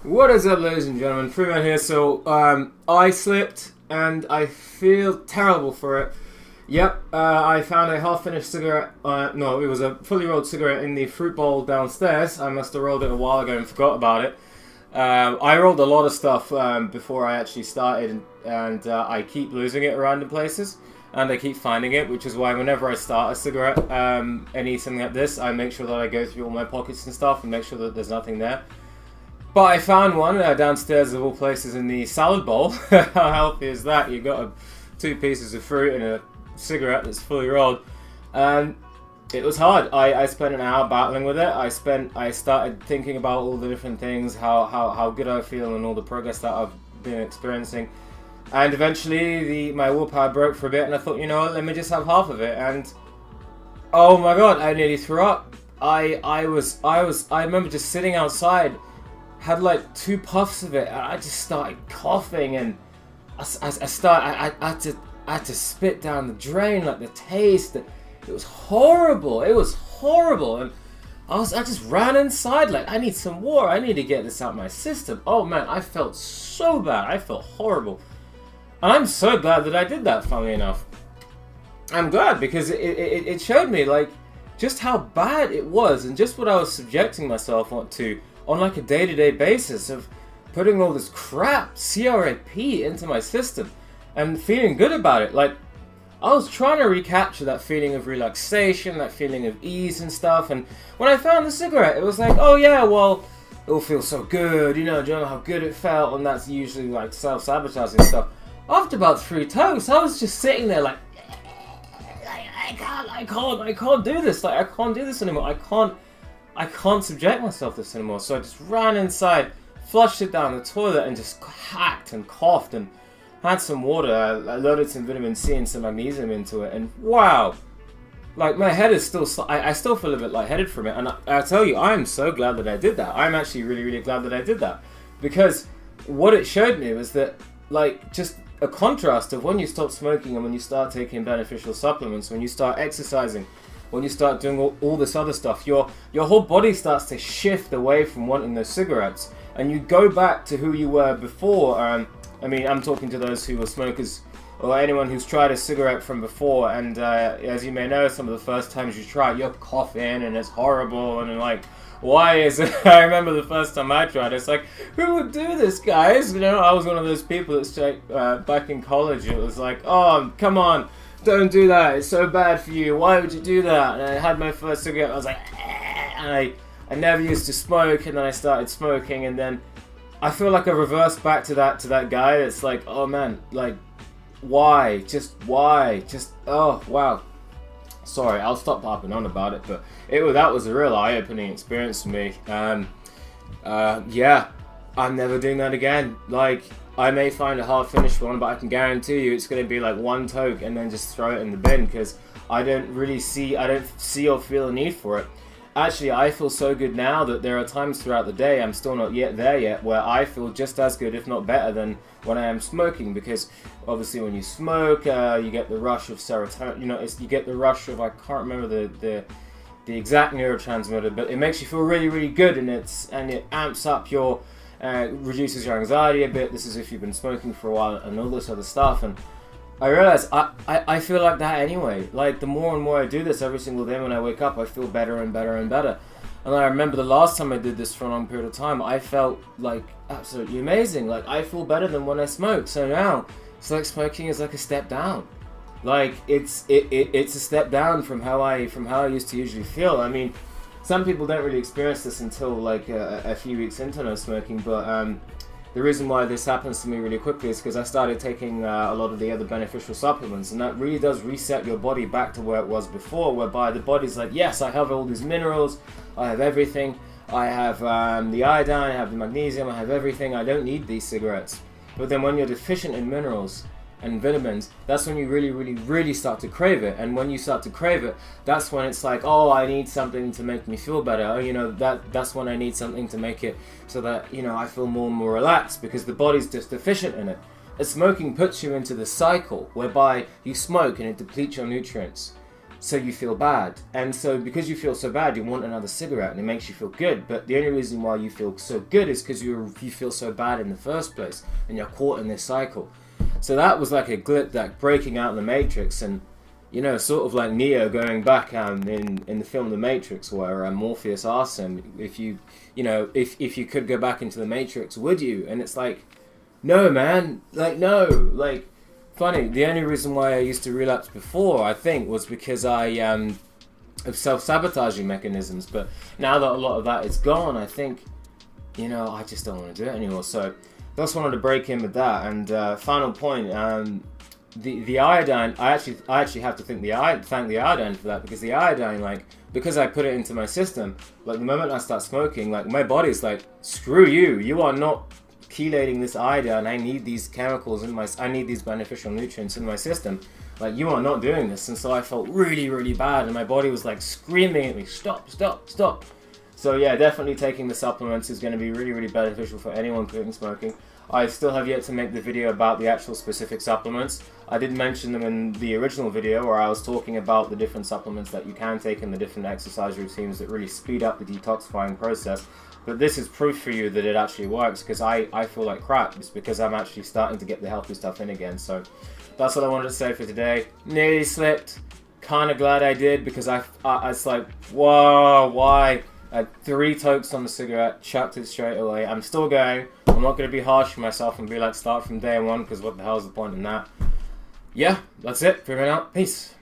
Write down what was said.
What is up, ladies and gentlemen? Freeman here. So, I slipped and I feel terrible for it. Yep, I found a half-finished cigarette. No, it was a fully rolled cigarette in the fruit bowl downstairs. I must have rolled it a while ago and forgot about it. I rolled a lot of stuff before I actually started, and I keep losing it around in places, and I keep finding it, which is why whenever I start a cigarette, anything like this, I make sure that I go through all my pockets and stuff and make sure that there's nothing there. But I found one downstairs of all places in the salad bowl. How healthy is that? You've got two pieces of fruit and a cigarette that's fully rolled. And it was hard. I spent an hour battling with it. I started thinking about all the different things, how good I feel and all the progress that I've been experiencing. And eventually my willpower broke for a bit and I thought, you know what, let me just have half of it. And oh my god, I nearly threw up. I remember just sitting outside, had like 2 puffs of it, and I just started coughing, and I had to spit down the drain. Like the taste, it was horrible. It was horrible, and I just ran inside like I need some water. I need to get this out of my system. Oh man, I felt so bad. I felt horrible, and I'm so glad that I did that. Funnily enough, I'm glad because it showed me like just how bad it was, and just what I was subjecting myself to on like a day-to-day basis of putting all this crap, CRAP, into my system and feeling good about it. Like, I was trying to recapture that feeling of relaxation, that feeling of ease and stuff, and when I found the cigarette, it was like, oh yeah, well, it'll feel so good, do you know how good it felt, and that's usually like self-sabotaging stuff. After about 3 toes, I was just sitting there like, I can't do this, like, I can't do this anymore, I can't subject myself to this anymore. So I just ran inside, flushed it down the toilet, and just hacked and coughed and had some water. I loaded some vitamin C and some magnesium into it, and wow, like my head is still, I still feel a bit lightheaded from it. And I tell you, I'm so glad that I did that. I'm actually really, really glad that I did that, because what it showed me was that, like, just a contrast of when you stop smoking and when you start taking beneficial supplements, when you start exercising, when you start doing all this other stuff, your whole body starts to shift away from wanting those cigarettes, and you go back to who you were before. I mean, I'm talking to those who were smokers, or anyone who's tried a cigarette from before, and as you may know, some of the first times you try it, you're coughing, and it's horrible, and like, why is it? I remember the first time I tried it, it's like, who would do this, guys? You know, I was one of those people that's like, back in college, it was like, oh, come on, don't do that, it's so bad for you, why would you do that? And I had my first cigarette, I was like, and I never used to smoke, and then I started smoking, and then I feel like I reversed back to that guy that's like, oh man, like, why, oh wow. Sorry, I'll stop harping on about it, but that was a real eye-opening experience for me. Yeah, I'm never doing that again. Like, I may find a hard-finished one, but I can guarantee you it's going to be like 1 toke and then just throw it in the bin, because I don't see or feel a need for it. Actually, I feel so good now that there are times throughout the day, I'm still not there yet, where I feel just as good, if not better, than when I am smoking. Because obviously, when you smoke, you get the rush of serotonin. You know, you get the rush of, I can't remember the exact neurotransmitter, but it makes you feel really, really good, and it amps up your, reduces your anxiety a bit. This is if you've been smoking for a while and all this other stuff. And I realize I feel like that anyway. Like, the more and more I do this every single day when I wake up, I feel better and better and better. And I remember the last time I did this for a long period of time, I felt like absolutely amazing. Like, I feel better than when I smoked. So now it's like smoking is like a step down. Like, it's a step down from how I used to usually feel. I mean, some people don't really experience this until like a few weeks into no smoking, but the reason why this happens to me really quickly is because I started taking a lot of the other beneficial supplements, and that really does reset your body back to where it was before, whereby the body's like, yes, I have all these minerals, I have everything, I have the iodine, I have the magnesium, I have everything, I don't need these cigarettes. But then when you're deficient in minerals and vitamins, that's when you really, really, really start to crave it. And when you start to crave it, that's when it's like, oh, I need something to make me feel better. Oh, you know, that's when I need something to make it so that, you know, I feel more and more relaxed, because the body's just deficient in it. And smoking puts you into the cycle whereby you smoke and it depletes your nutrients. So you feel bad, and so because you feel so bad, you want another cigarette, and it makes you feel good. But the only reason why you feel so good is because you feel so bad in the first place, and you're caught in this cycle. So that was like a glitch, like breaking out in the Matrix, and you know, sort of like Neo going back in the film The Matrix, where Morpheus asks him, if you you could go back into the Matrix, would you? And it's like, no, man, like no, like. Funny, the only reason why I used to relapse before, I think, was because I of self-sabotaging mechanisms. But now that a lot of that is gone, I think, you know, I just don't want to do it anymore. So just wanted to break in with that. And final point, the iodine. I actually have to thank the iodine for that, because the iodine, like, because I put it into my system, like the moment I start smoking, like my body's like, screw you, you are not chelating this iodine. I need these chemicals I need these beneficial nutrients in my system. Like, you are not doing this. And so I felt really, really bad, and my body was like screaming at me, stop, stop, stop. So yeah, definitely taking the supplements is going to be really, really beneficial for anyone quitting smoking. I still have yet to make the video about the actual specific supplements. I did mention them in the original video, where I was talking about the different supplements that you can take and the different exercise routines that really speed up the detoxifying process. But this is proof for you that it actually works, because I feel like crap. It's because I'm actually starting to get the healthy stuff in again. So that's what I wanted to say for today. Nearly slipped. Kind of glad I did, because I was like, whoa, why? I had 3 tokes on the cigarette, chucked it straight away. I'm still going. I'm not going to be harsh on myself and be like, start from day one, because what the hell is the point in that? Yeah, that's it. Figuring out. Peace.